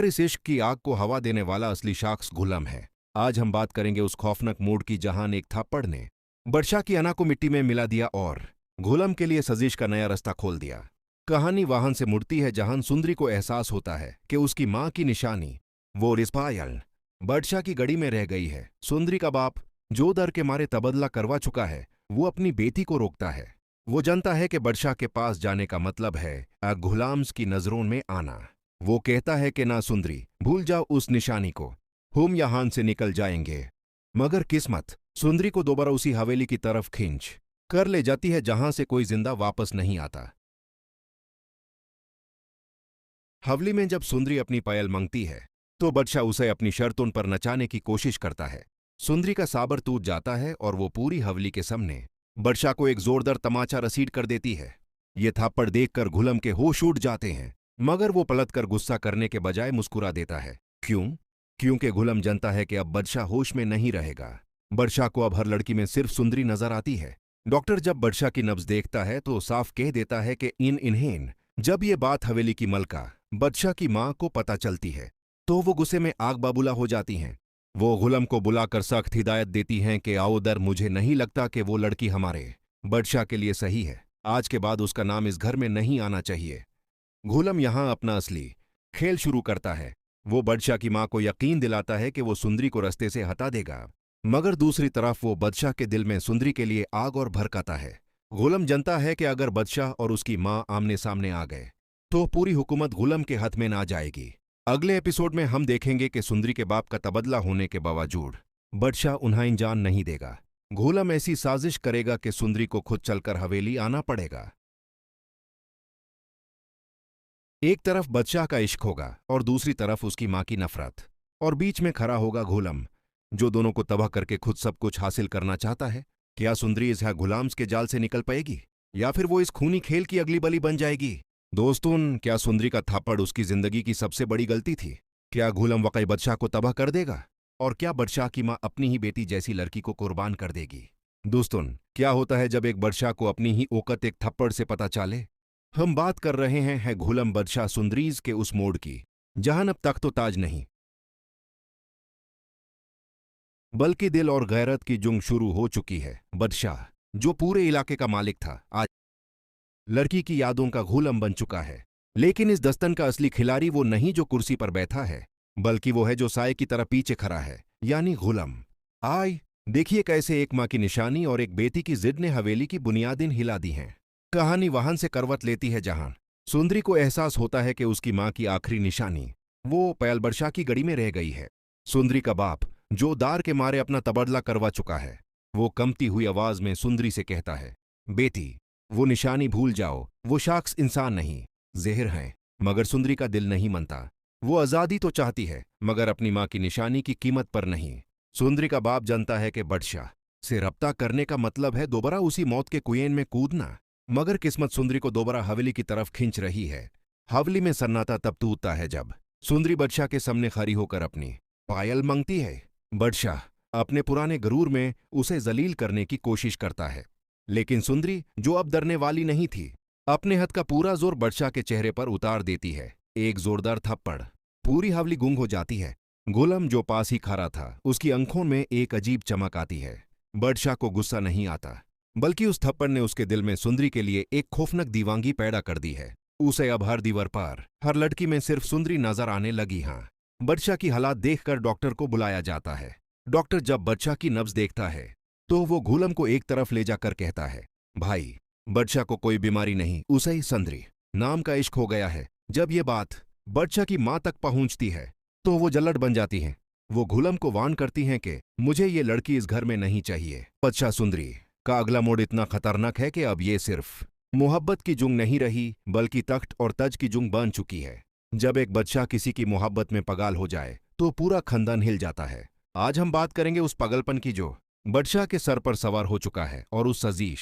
इस इश्क की आग को हवा देने वाला असली शख्स गुलाम है। आज हम बात करेंगे उस खौफनाक मूड की जहां एक थप्पड़ ने वर्षा की अना को मिट्टी में मिला दिया और गुलाम के लिए सजीश का नया रास्ता खोल दिया। कहानी वहां से मुड़ती है जहां सुंदरी को एहसास होता है कि उसकी मां की निशानी वो रिस्पायल वर्षा की गड़ी में रह गई है। सुंदरी का बाप, जो डर के मारे तबादला करवा चुका है, वो अपनी बेटी को रोकता है। वो जानता है कि वर्षा के पास जाने का मतलब है गुलाम्स की नजरों में आना। वो कहता है कि ना सुंदरी, भूल जाओ उस निशानी को, हम यहां से निकल जाएंगे। मगर किस्मत सुंदरी को दोबारा उसी हवेली की तरफ खींच कर ले जाती है जहां से कोई जिंदा वापस नहीं आता। हवेली में जब सुंदरी अपनी पायल मांगती है तो बादशाह उसे अपनी शर्तों पर नचाने की कोशिश करता है। सुंदरी का साबर टूट जाता है और वो पूरी हवेली के सामने बादशाह को एक जोरदार तमाचा रसीद कर देती है। ये थप्पड़ देखकर गुलाम के होश उड़ जाते हैं, मगर वो पलटकर गुस्सा करने के बजाय मुस्कुरा देता है। क्यों? क्योंकि गुलाम जानता है कि अब बादशाह होश में नहीं रहेगा। बादशाह को अब हर लड़की में सिर्फ सुंदरी नजर आती है। डॉक्टर जब बादशाह की नब्ज देखता है तो साफ कह देता है कि इन्हें जब ये बात हवेली की मलका बादशाह की मां को पता चलती है तो वो गुस्से में आग बबूला हो जाती हैं। वो गुलाम को बुलाकर सख्त हिदायत देती हैं कि आओ दर, मुझे नहीं लगता कि वो लड़की हमारे बादशाह के लिए सही है। आज के बाद उसका नाम इस घर में नहीं आना चाहिए। गुलाम यहां अपना असली खेल शुरू करता है। वो बादशाह की मां को यकीन दिलाता है कि वो सुंदरी को रास्ते से हटा देगा, मगर दूसरी तरफ वो बादशाह के दिल में सुंदरी के लिए आग और भड़काता है। गुलाम जानता है कि अगर बादशाह और उसकी मां आमने सामने आ गए तो पूरी हुकूमत गुलाम के हाथ में ना जाएगी। अगले एपिसोड में हम देखेंगे कि सुंदरी के बाप का तबादला होने के बावजूद बादशाह उन्हें जान नहीं देगा। गुलाम ऐसी साजिश करेगा कि सुंदरी को खुद चलकर हवेली आना पड़ेगा। एक तरफ बादशाह का इश्क होगा और दूसरी तरफ उसकी मां की नफरत, और बीच में खड़ा होगा गुलाम, जो दोनों को तबाह करके खुद सब कुछ हासिल करना चाहता है। क्या सुंदरी इस गुलाम्स के जाल से निकल पाएगी या फिर वो इस खूनी खेल की अगली बली बन जाएगी? दोस्तों, क्या सुंदरी का थप्पड़ उसकी जिंदगी की सबसे बड़ी गलती थी? क्या गुलाम वाकई बादशाह को तबाह कर देगा? और क्या बादशाह की मां अपनी ही बेटी जैसी लड़की को कुर्बान कर देगी? दोस्तों, क्या होता है जब एक बादशाह को अपनी ही औकत एक थप्पड़ से पता चले? हम बात कर रहे हैं गुलाम बादशाह सुंदरीज के उस मोड़ की जहां अब तख्त तो ताज नहीं, बल्कि दिल और गैरत की जंग शुरू हो चुकी है। बादशाह, जो पूरे इलाके का मालिक था, आज लड़की की यादों का गुलाम बन चुका है। लेकिन इस दस्तन का असली खिलाड़ी वो नहीं जो कुर्सी पर बैठा है, बल्कि वो है जो साए की तरह पीछे खड़ा है, यानी गुलाम। आय देखिए कैसे एक मां की निशानी और एक बेटी की जिद ने हवेली की बुनियादें हिला दी हैं। कहानी वहां से करवट लेती है जहां सुंदरी को एहसास होता है कि उसकी मां की आखिरी निशानी वो पायल बादशाह की गड़ी में रह गई है। सुंदरी का बाप, जो दार के मारे अपना तबादला करवा चुका है, वो कंपती हुई आवाज में सुंदरी से कहता है, बेटी, वो निशानी भूल जाओ। वो शख्स इंसान नहीं, जहर है। मगर सुंदरी का दिल नहीं मानता। वो आजादी तो चाहती है, मगर अपनी मां की निशानी की कीमत पर नहीं। सुंदरी का बाप जानता है कि बादशाह से रब्ता करने का मतलब है दोबारा उसी मौत के कुएं में कूदना। मगर किस्मत सुंदरी को दोबारा हवेली की तरफ खींच रही है। हवेली में सन्नाटा तब टूटता है जब सुंदरी बादशाह के सामने खड़ी होकर अपनी पायल मांगती है। बादशाह अपने पुराने गरूर में उसे जलील करने की कोशिश करता है, लेकिन सुंदरी, जो अब डरने वाली नहीं थी, अपने हाथ का पूरा जोर बादशाह के चेहरे पर उतार देती है। एक जोरदार थप्पड़, पूरी हवेली गूंग हो जाती है। गुलाम, जो पास ही खड़ा था, उसकी आंखों में एक अजीब चमक आती है। बादशाह को गुस्सा नहीं आता, बल्कि उस थप्पड़ ने उसके दिल में सुंदरी के लिए एक खौफनाक दीवांगी पैदा कर दी है। उसे अब हर दीवार पर, हर लड़की में सिर्फ सुंदरी नजर आने लगी। हाँ, बादशाह की हालात देखकर डॉक्टर को बुलाया जाता है। डॉक्टर जब बादशाह की नब्ज देखता है तो वो गुलाम को एक तरफ ले जाकर कहता है, भाई, बादशाह को कोई बीमारी नहीं, उसे ही सुंदरी नाम का इश्क हो गया है। जब ये बात बादशाह की मां तक पहुंचती है तो वो जल्लड बन जाती हैं। वो गुलाम को वार्न करती हैं कि मुझे ये लड़की इस घर में नहीं चाहिए। बादशाह, सुंदरी का अगला मोड़ इतना खतरनाक है कि अब ये सिर्फ मोहब्बत की जुंग नहीं रही, बल्कि तख्त और तज की जुंग बन चुकी है। जब एक बादशाह किसी की मोहब्बत में पागल हो जाए तो पूरा खानदान हिल जाता है। आज हम बात करेंगे उस पागलपन की जो बादशाह के सर पर सवार हो चुका है, और उस साजिश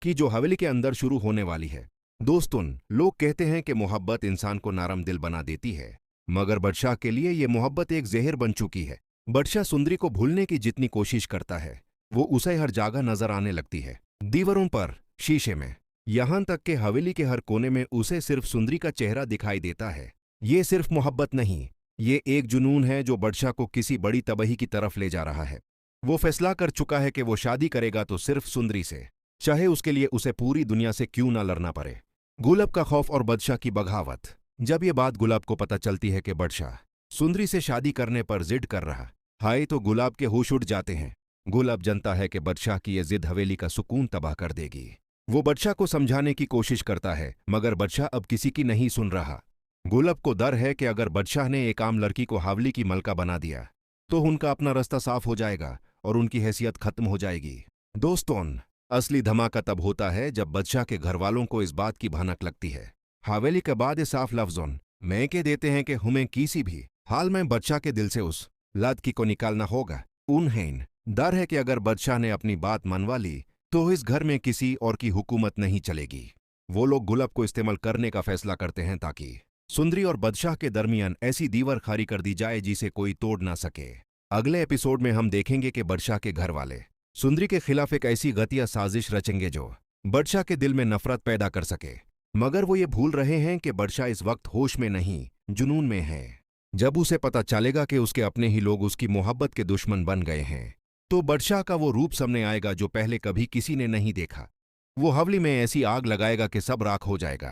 की जो हवेली के अंदर शुरू होने वाली है। दोस्तों, लोग कहते हैं कि मोहब्बत इंसान को नरम दिल बना देती है, मगर बादशाह के लिए यह मोहब्बत एक जहर बन चुकी है। बादशाह सुंदरी को भूलने की जितनी कोशिश करता है, वो उसे हर जगह नजर आने लगती है। दीवारों पर, शीशे में, यहां तक कि हवेली के हर कोने में उसे सिर्फ सुंदरी का चेहरा दिखाई देता है। ये सिर्फ मोहब्बत नहीं, ये एक जुनून है जो बदशाह को किसी बड़ी तबाही की तरफ ले जा रहा है। वो फैसला कर चुका है कि वो शादी करेगा तो सिर्फ सुंदरी से, चाहे उसके लिए उसे पूरी दुनिया से क्यों ना लड़ना पड़े। गुलाब का खौफ और बदशाह की बगावत। जब ये बात गुलाब को पता चलती है कि बदशाह सुंदरी से शादी करने पर जिद कर रहा है तो गुलाब के होश उड़ जाते हैं। गुलाब जानता है कि बदशाह की ये जिद हवेली का सुकून तबाह कर देगी। वो बदशाह को समझाने की कोशिश करता है मगर बदशाह अब किसी की नहीं सुन रहा। गुलाब को डर है कि अगर बदशाह ने एक आम लड़की को हवेली की मलका बना दिया तो उनका अपना रास्ता साफ हो जाएगा और उनकी हैसियत खत्म हो जाएगी। दोस्तों, असली धमाका तब होता है जब बदशाह के घरवालों को इस बात की भनक लगती है। हवेली के बाद ये साफ लफ्जों में कह देते हैं कि हमें किसी भी हाल में बदशाह के दिल से उस लड़की को निकालना होगा। उन्हें डर है कि अगर बदशाह ने अपनी बात मनवा ली तो इस घर में किसी और की हुकूमत नहीं चलेगी। वो लोग गुलाब को इस्तेमाल करने का फैसला करते हैं ताकि सुंदरी और बदशाह के दरमियान ऐसी दीवार खड़ी कर दी जाए जिसे कोई तोड़ ना सके। अगले एपिसोड में हम देखेंगे कि बदशाह के घर वाले सुंदरी के खिलाफ एक ऐसी घटिया साजिश रचेंगे जो बदशाह के दिल में नफरत पैदा कर सके। मगर वो ये भूल रहे हैं कि बदशाह इस वक्त होश में नहीं, जुनून में है। जब उसे पता चलेगा कि उसके अपने ही लोग उसकी मोहब्बत के दुश्मन बन गए हैं तो बदशाह का वो रूप सामने आएगा जो पहले कभी किसी ने नहीं देखा। वो हवेली में ऐसी आग लगाएगा कि सब राख हो जाएगा।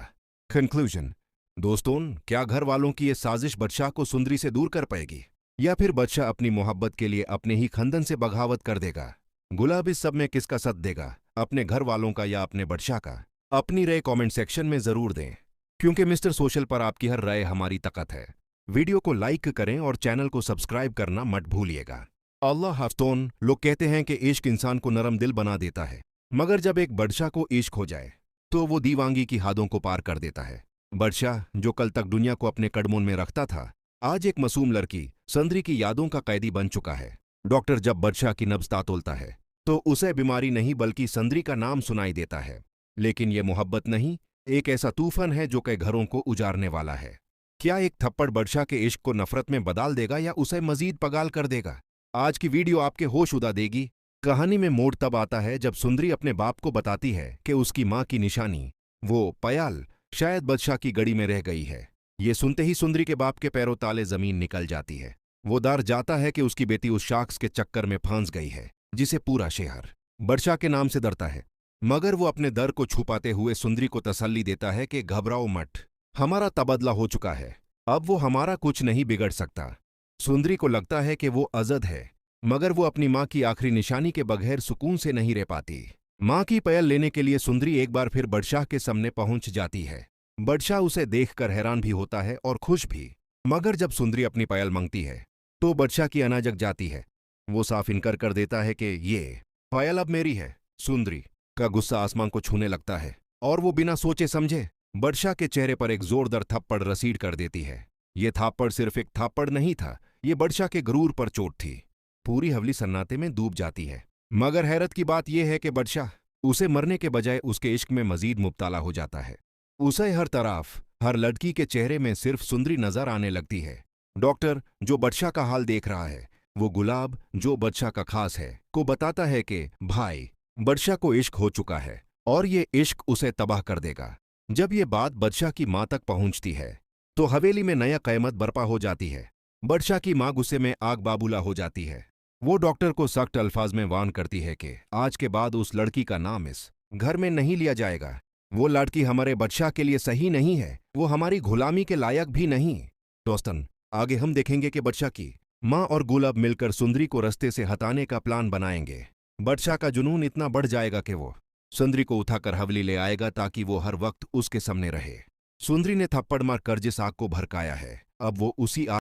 कंक्लूजन। दोस्तों, क्या घर वालों की ये साजिश बदशाह को सुंदरी से दूर कर पाएगी या फिर बदशाह अपनी मोहब्बत के लिए अपने ही खंदन से बगावत कर देगा? गुलाब इस सब में किसका साथ देगा, अपने घर वालों का या अपने बदशाह का? अपनी राय कमेंट सेक्शन में जरूर दें, क्योंकि मिस्टर सोशल पर आपकी हर राय हमारी ताकत है। वीडियो को लाइक करें और चैनल को सब्सक्राइब करना मत भूलिएगा। अल्लाह हाफ़िज़। लोग कहते हैं कि इश्क इंसान को नरम दिल बना देता है, मगर जब एक बदशाह को इश्क हो जाए तो वो दीवांगी की हदों को पार कर देता है। बदशाह, जो कल तक दुनिया को अपने कदमों में रखता था, आज एक मासूम लड़की सुंदरी की यादों का कैदी बन चुका है। डॉक्टर जब बदशाह की नब्ज तोलता है तो उसे बीमारी नहीं बल्कि सुंदरी का नाम सुनाई देता है। लेकिन ये मोहब्बत नहीं, एक ऐसा तूफान है जो कई घरों को उजाड़ने वाला है। क्या एक थप्पड़ बदशाह के इश्क को नफरत में बदल देगा या उसे मजीद पगाल कर देगा? आज की वीडियो आपके होश उड़ा देगी। कहानी में मोड़ तब आता है जब सुंदरी अपने बाप को बताती है कि उसकी मां की निशानी, वो पयाल, शायद बदशाह की गड़ी में रह गई है। ये सुनते ही सुंदरी के बाप के पैरों ताले जमीन निकल जाती है। वो डर जाता है कि उसकी बेटी उस शख्स के चक्कर में फंस गई है जिसे पूरा शहर बदशाह के नाम से डरता है। मगर वो अपने डर को छुपाते हुए सुंदरी को तसल्ली देता है कि घबराओ मत, हमारा तबादला हो चुका है, अब वो हमारा कुछ नहीं बिगड़ सकता। सुंदरी को लगता है कि वो आज़ाद है, मगर वो अपनी मां की आखिरी निशानी के बगैर सुकून से नहीं रह पाती। मां की पयल लेने के लिए सुंदरी एक बार फिर बदशाह के सामने पहुंच जाती है। बदशाह उसे देखकर हैरान भी होता है और खुश भी। मगर जब सुंदरी अपनी पयल मांगती है तो बदशाह की अना जग जाती है। वो साफ इनकार कर देता है कि ये पयल अब मेरी है। सुंदरी का गुस्सा आसमान को छूने लगता है और वो बिना सोचे समझे बदशाह के चेहरे पर एक जोरदार थप्पड़ रसीद कर देती है। ये थप्पड़ सिर्फ एक थप्पड़ नहीं था, ये बदशाह के गुरूर पर चोट थी। पूरी हवेली सन्नाटे में डूब जाती है। मगर हैरत की बात यह है कि बदशाह उसे मरने के बजाय उसके इश्क में मजीद मुब्तला हो जाता है। उसे हर तरफ, हर लड़की के चेहरे में सिर्फ सुंदरी नजर आने लगती है। डॉक्टर, जो बदशाह का हाल देख रहा है, वो गुलाब, जो बदशाह का खास है, को बताता है कि भाई, बदशाह को इश्क हो चुका है और ये इश्क उसे तबाह कर देगा। जब ये बात बदशाह की मां तक पहुंचती है तो हवेली में नया क़यामत बर्पा हो जाती है। बदशाह की मां गुस्से में आग बाबूला हो जाती है। वो डॉक्टर को सख्त अल्फाज में वार्न करती है कि आज के बाद उस लड़की का नाम इस घर में नहीं लिया जाएगा। वो लड़की हमारे बदशाह के लिए सही नहीं है, वो हमारी गुलामी के लायक भी नहीं। दोस्तन, आगे हम देखेंगे कि बदशाह की मां और गुलाब मिलकर सुंदरी को रास्ते से हटाने का प्लान बनाएंगे। बदशाह का जुनून इतना बढ़ जाएगा कि वो सुंदरी को उठाकर हवेली ले आएगा ताकि वो हर वक्त उसके सामने रहे। सुंदरी ने थप्पड़ मार कर जिस आग को भड़काया है, अब वो उसी आग